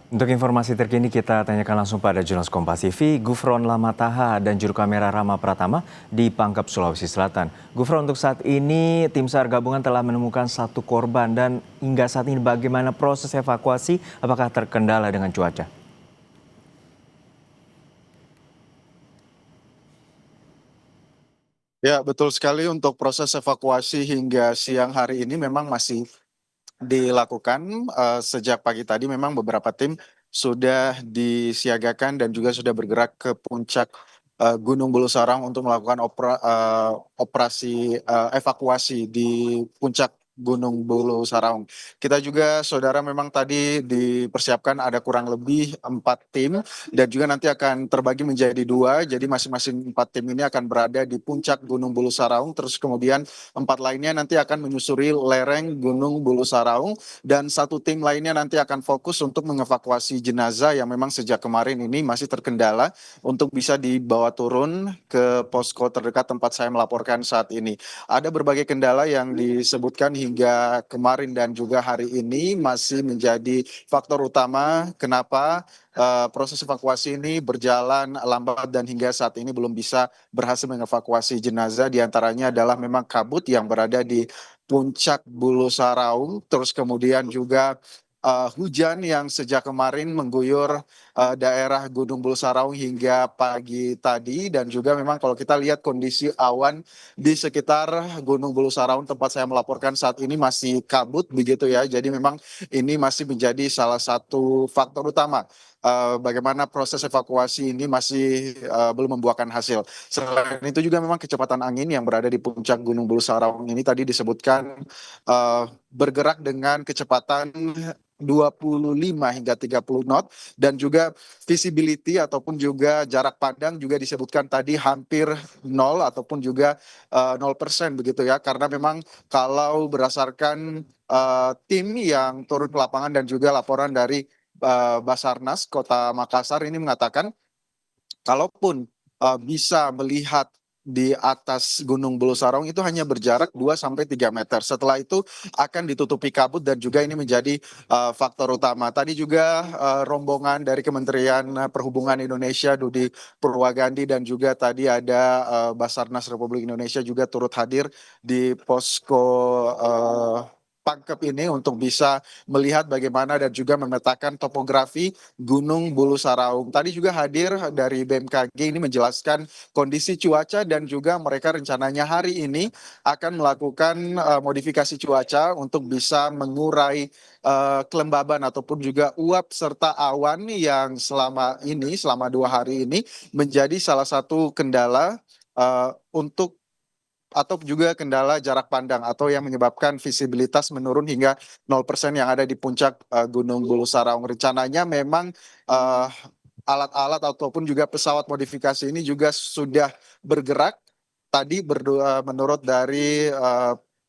Untuk informasi terkini kita tanyakan langsung pada jurnalis Kompas TV, Gufron Lamataha dan juru kamera Rama Pratama di Pangkep, Sulawesi Selatan. Gufron, untuk saat ini tim SAR gabungan telah menemukan satu korban dan hingga saat ini bagaimana proses evakuasi? Apakah terkendala dengan cuaca? Ya, betul sekali untuk proses evakuasi hingga siang hari ini memang masih dilakukan. Sejak pagi tadi memang beberapa tim sudah disiagakan dan juga sudah bergerak ke puncak Gunung Bulu Sarang untuk melakukan operasi evakuasi di puncak Gunung Bulu Sarang. Kita juga, saudara, memang tadi dipersiapkan ada kurang lebih 4 tim dan juga nanti akan terbagi menjadi 2. Jadi masing-masing 4 tim ini akan berada di puncak Gunung Bulu Saraung. Terus kemudian 4 lainnya nanti akan menyusuri lereng Gunung Bulu Saraung dan 1 tim lainnya nanti akan fokus untuk mengevakuasi jenazah yang memang sejak kemarin ini masih terkendala untuk bisa dibawa turun ke posko terdekat tempat saya melaporkan saat ini. Ada berbagai kendala yang disebutkan hingga kemarin dan juga hari ini masih menjadi faktor utama kenapa proses evakuasi ini berjalan lambat dan hingga saat ini belum bisa berhasil mengevakuasi jenazah. Di antaranya adalah memang kabut yang berada di puncak Bulu Saraung, terus kemudian juga hujan yang sejak kemarin mengguyur daerah Gunung Bulu Saraung hingga pagi tadi, dan juga memang kalau kita lihat kondisi awan di sekitar Gunung Bulu Saraung tempat saya melaporkan saat ini masih kabut begitu ya. Jadi memang ini masih menjadi salah satu faktor utama bagaimana proses evakuasi ini masih belum membuahkan hasil. Selain itu juga memang kecepatan angin yang berada di puncak Gunung Bulu Saraung ini tadi disebutkan bergerak dengan kecepatan 25 hingga 30 knot, dan juga visibility ataupun juga jarak pandang juga disebutkan tadi hampir nol ataupun juga 0% begitu ya, karena memang kalau berdasarkan tim yang turun ke lapangan dan juga laporan dari Basarnas Kota Makassar ini mengatakan kalaupun bisa melihat di atas Gunung Bulu Sarong itu hanya berjarak 2 sampai 3 meter. Setelah itu akan ditutupi kabut dan juga ini menjadi faktor utama. Tadi juga rombongan dari Kementerian Perhubungan Indonesia Dudi Purwagandi dan juga tadi ada Basarnas Republik Indonesia juga turut hadir di posko Pangkep ini untuk bisa melihat bagaimana dan juga memetakan topografi Gunung Bulu Saraung. Tadi juga hadir dari BMKG ini menjelaskan kondisi cuaca dan juga mereka rencananya hari ini akan melakukan modifikasi cuaca untuk bisa mengurai kelembaban ataupun juga uap serta awan yang selama 2 hari ini menjadi salah satu kendala untuk atau juga kendala jarak pandang atau yang menyebabkan visibilitas menurun hingga 0% yang ada di puncak Gunung Bulu Saraung. Rencananya memang eh, alat-alat ataupun juga pesawat modifikasi ini juga sudah bergerak. Tadi menurut dari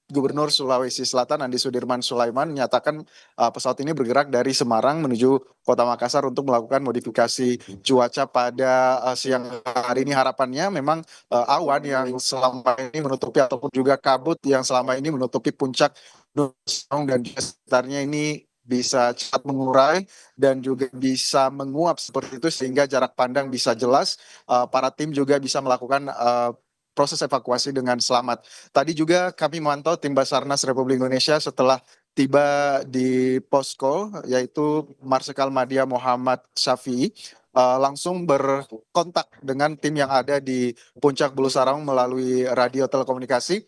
Gubernur Sulawesi Selatan Andi Sudirman Sulaiman menyatakan pesawat ini bergerak dari Semarang menuju Kota Makassar untuk melakukan modifikasi cuaca pada siang hari ini. Harapannya memang awan yang selama ini menutupi ataupun juga kabut yang selama ini menutupi puncak Gunung Sarung dan juga sekitarnya ini bisa cepat mengurai dan juga bisa menguap seperti itu sehingga jarak pandang bisa jelas. Para tim juga bisa melakukan proses evakuasi dengan selamat. Tadi juga kami memantau tim Basarnas Republik Indonesia setelah tiba di posko, yaitu Marsikal Madia Muhammad Syafi'i, langsung berkontak dengan tim yang ada di Puncak Bulu Sarang melalui radio telekomunikasi,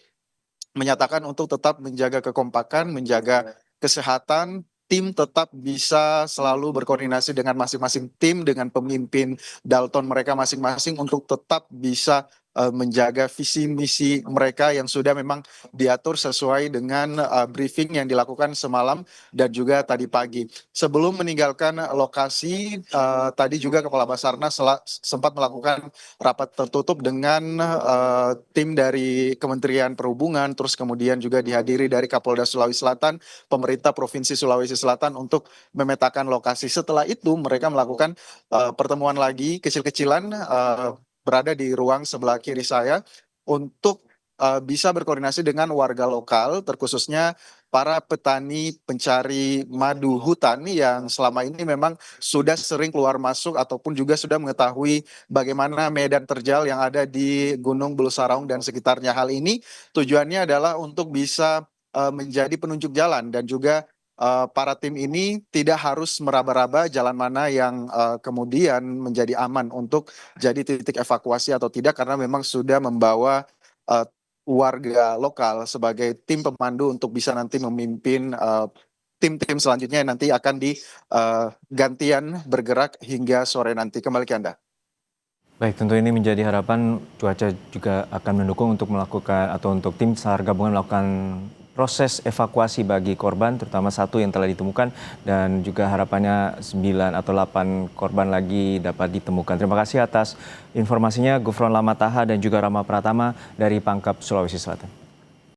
menyatakan untuk tetap menjaga kekompakan, menjaga kesehatan, tim tetap bisa selalu berkoordinasi dengan masing-masing tim, dengan pemimpin Dalton mereka masing-masing untuk tetap bisa menjaga visi misi mereka yang sudah memang diatur sesuai dengan briefing yang dilakukan semalam dan juga tadi pagi. Sebelum meninggalkan lokasi, tadi juga Kepala Basarnas sempat melakukan rapat tertutup dengan tim dari Kementerian Perhubungan, terus kemudian juga dihadiri dari Kapolda Sulawesi Selatan, pemerintah Provinsi Sulawesi Selatan untuk memetakan lokasi. Setelah itu mereka melakukan pertemuan lagi kecil-kecilan berada di ruang sebelah kiri saya untuk bisa berkoordinasi dengan warga lokal, terkhususnya para petani pencari madu hutan yang selama ini memang sudah sering keluar masuk ataupun juga sudah mengetahui bagaimana medan terjal yang ada di Gunung Belusaraung dan sekitarnya. Hal ini tujuannya adalah untuk bisa menjadi penunjuk jalan dan juga para tim ini tidak harus meraba-raba jalan mana yang kemudian menjadi aman untuk jadi titik evakuasi atau tidak karena memang sudah membawa eh, warga lokal sebagai tim pemandu untuk bisa nanti memimpin tim-tim selanjutnya yang nanti akan digantian bergerak hingga sore nanti. Kembali ke Anda. Baik, tentu ini menjadi harapan cuaca juga akan mendukung untuk melakukan atau untuk tim SAR gabungan melakukan proses evakuasi bagi korban, terutama satu yang telah ditemukan dan juga harapannya 9 atau 8 korban lagi dapat ditemukan. Terima kasih atas informasinya Gufron Lamataha dan juga Rama Pratama dari Pangkep, Sulawesi Selatan.